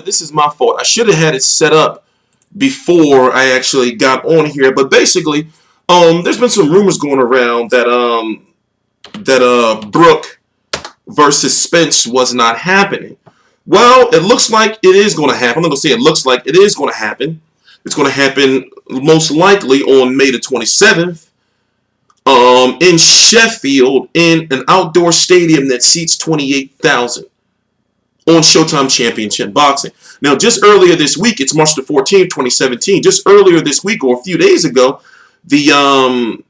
This is my fault. I should have had it set up before I actually got on here. But basically, there's been some rumors going around that Brook versus Spence was not happening. Well, it looks like it is going to happen. I'm not going to say it looks like it is going to happen. It's going to happen most likely on May the 27th in Sheffield in an outdoor stadium that seats 28,000 on Showtime Championship Boxing. Now, just earlier this week, it's March the 14th, 2017, just earlier this week or a few days ago, the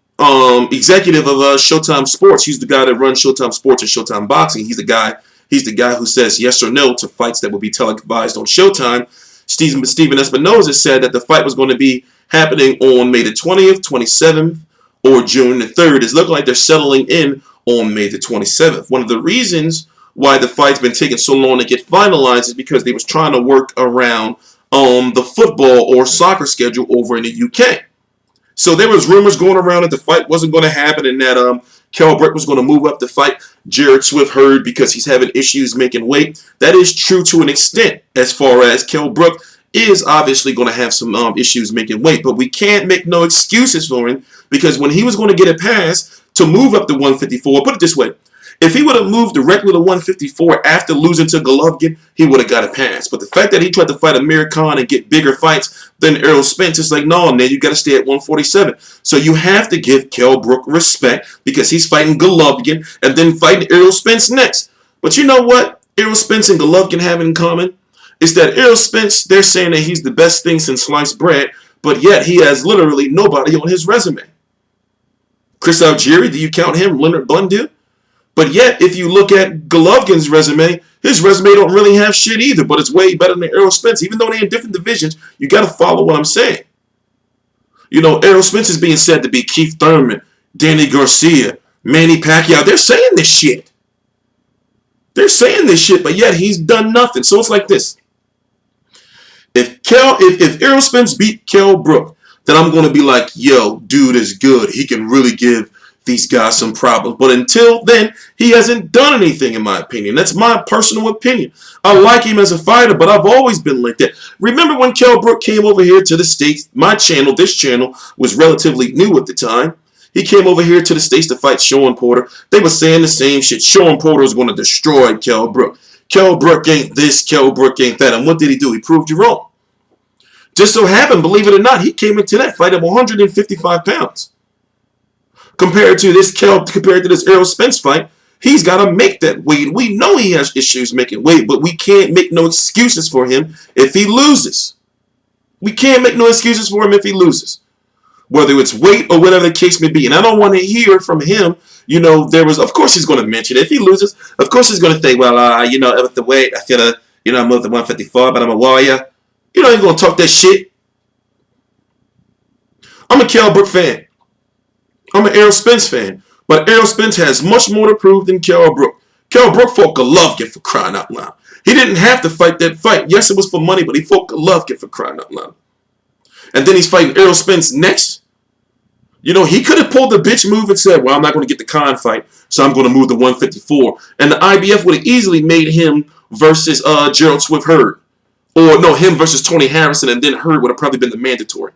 executive of Showtime Sports, he's the guy that runs Showtime Sports and Showtime Boxing. He's the guy who says yes or no to fights that will be televised on Showtime. Steven Espinoza said that the fight was going to be happening on May the 20th, 27th, or June the 3rd. It's looking like they're settling in on May the 27th. One of the reasons why the fight's been taking so long to get finalized is because they was trying to work around the football or soccer schedule over in the UK. So there was rumors going around that the fight wasn't going to happen and that Kell was going to move up the fight. Jared Swift heard because he's having issues making weight. That is true to an extent as far as Kell is obviously going to have some issues making weight. But we can't make no excuses for him because when he was going to get a pass to move up to 154, put it this way, if he would have moved directly to 154 after losing to Golovkin, he would have got a pass. But the fact that he tried to fight Amir Khan and get bigger fights than Errol Spence, it's like, no, man, you got to stay at 147. So you have to give Kell respect because he's fighting Golovkin and then fighting Errol Spence next. But you know what Errol Spence and Golovkin have in common? Is that Errol Spence, they're saying that he's the best thing since sliced bread, but yet he has literally nobody on his resume. Chris Algieri, do you count him? Leonard Bundu? But yet, if you look at Golovkin's resume, his resume don't really have shit either, but it's way better than Errol Spence. Even though they're in different divisions, you got to follow what I'm saying. You know, Errol Spence is being said to be Keith Thurman, Danny Garcia, Manny Pacquiao. They're saying this shit. They're saying this shit, but yet he's done nothing. So it's like this. If Errol Spence beat Kell Brook, then I'm going to be like, yo, dude is good. He can really give these guys some problems. But until then, he hasn't done anything, in my opinion. That's my personal opinion. I like him as a fighter, but I've always been like that. Remember when Kell Brook came over here to the States? My channel, this channel, was relatively new at the time. He came over here to the States to fight Sean Porter. They were saying the same shit. Sean Porter was going to destroy Kell Brook. Kell Brook ain't this, Kell Brook ain't that. And what did he do? He proved you wrong. Just so happened, believe it or not, he came into that fight at 155 pounds. Compared to this Errol Spence fight, he's got to make that weight. We know he has issues making weight, but we can't make no excuses for him if he loses. We can't make no excuses for him if he loses. Whether it's weight or whatever the case may be. And I don't want to hear from him, you know, of course he's going to mention it. If he loses, of course he's going to say, well, you know, with the weight, I feel, you know, I moved to 154, but I'm a warrior. You know, he's going to talk that shit. I'm a Kell Brook fan. I'm an Errol Spence fan. But Errol Spence has much more to prove than Kell Brook. Kell Brook fought Golovkin for crying out loud. He didn't have to fight that fight. Yes, it was for money, but he fought Golovkin for crying out loud. And then he's fighting Errol Spence next. You know, he could have pulled the bitch move and said, well, I'm not going to get the Khan fight, so I'm going to move to 154. And the IBF would have easily made him versus Gerald Swift Hurd. Or, no, him versus Tony Harrison, and then Hurd would have probably been the mandatory.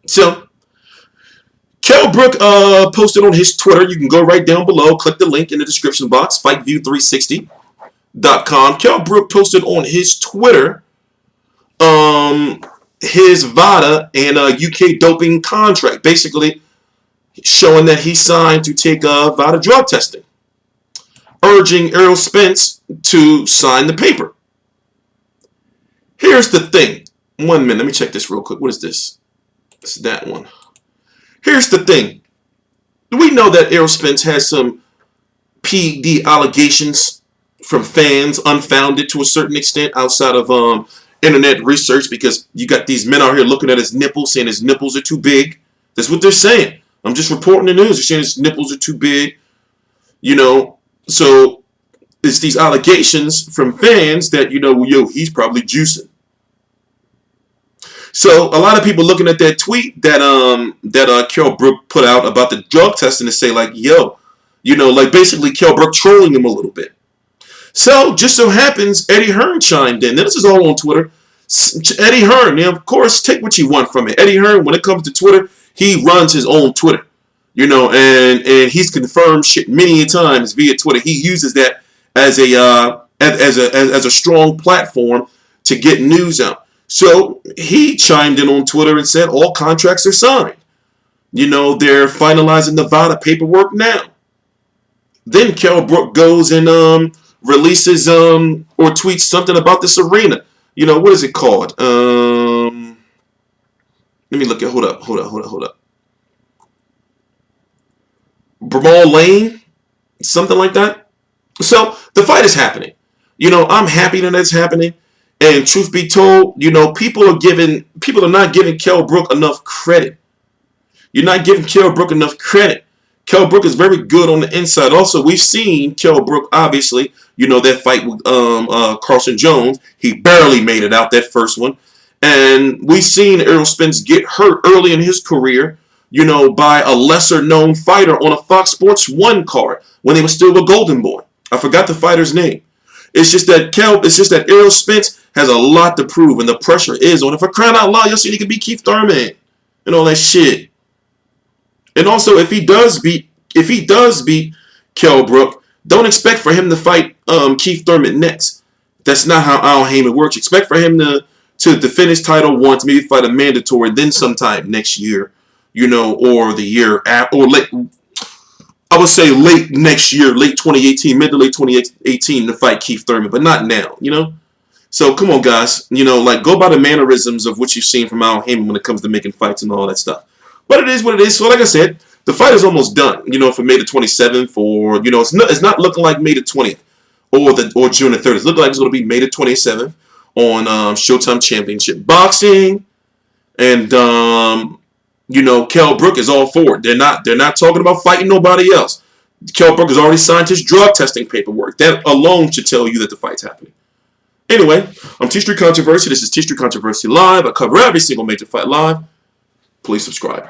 So, Kell Brook posted on his Twitter. You can go right down below. Click the link in the description box. FightView360.com. Kell Brook posted on his Twitter his VADA and UK doping contract. Basically, showing that he signed to take VADA drug testing. Urging Errol Spence to sign the paper. Here's the thing. 1 minute. Let me check this real quick. What is this? It's that one. Here's the thing. We know that Errol Spence has some PD allegations from fans, unfounded to a certain extent, outside of internet research, because you got these men out here looking at his nipples, saying his nipples are too big. That's what they're saying. I'm just reporting the news. They're saying his nipples are too big. You know, so it's these allegations from fans that, you know, yo, he's probably juicing. So a lot of people looking at that tweet that Kell Brook put out about the drug testing to say like, yo, you know, like basically Kell Brook trolling him a little bit. So, just so happens, Eddie Hearn chimed in. Now, this is all on Twitter. Eddie Hearn, now, of course, take what you want from it. Eddie Hearn, when it comes to Twitter, he runs his own Twitter. And he's confirmed shit many times via Twitter. He uses that as a strong platform to get news out. So he chimed in on Twitter and said all contracts are signed. They're finalizing Nevada paperwork now. Then Kell Brook goes and releases or tweets something about this arena. What is it called? Let me look at. Hold up. Bramall Lane, something like that. So the fight is happening. I'm happy that it's happening. And truth be told, people are not giving Kell Brook enough credit. You're not giving Kell Brook enough credit. Kell Brook is very good on the inside. Also, we've seen Kell Brook, obviously, that fight with Carlson Jones. He barely made it out, that first one. And we've seen Errol Spence get hurt early in his career, by a lesser-known fighter on a Fox Sports 1 card when he was still a Golden Boy. I forgot the fighter's name. It's just that Errol Spence has a lot to prove, and the pressure is on him. For crying out loud, y'all see he could beat Keith Thurman and all that shit. And also, if he does beat Kell Brook, don't expect for him to fight Keith Thurman next. That's not how Al Heyman works. Expect for him to defend his title once, maybe fight a mandatory, then sometime next year, or the year after, or late. I would say late next year, late 2018, mid to late 2018 to fight Keith Thurman, but not now, So come on, guys, go by the mannerisms of what you've seen from Al Heyman when it comes to making fights and all that stuff. But it is what it is. So like I said, the fight is almost done, for May the 27th, or, it's not looking like May the 20th or June the 3rd. It's looking like it's going to be May the 27th on Showtime Championship Boxing. And, Kell Brook is all for it. They're not talking about fighting nobody else. Kell Brook has already signed his drug testing paperwork. That alone should tell you that the fight's happening. Anyway, I'm T Street Controversy. This is T Street Controversy Live. I cover every single major fight live. Please subscribe.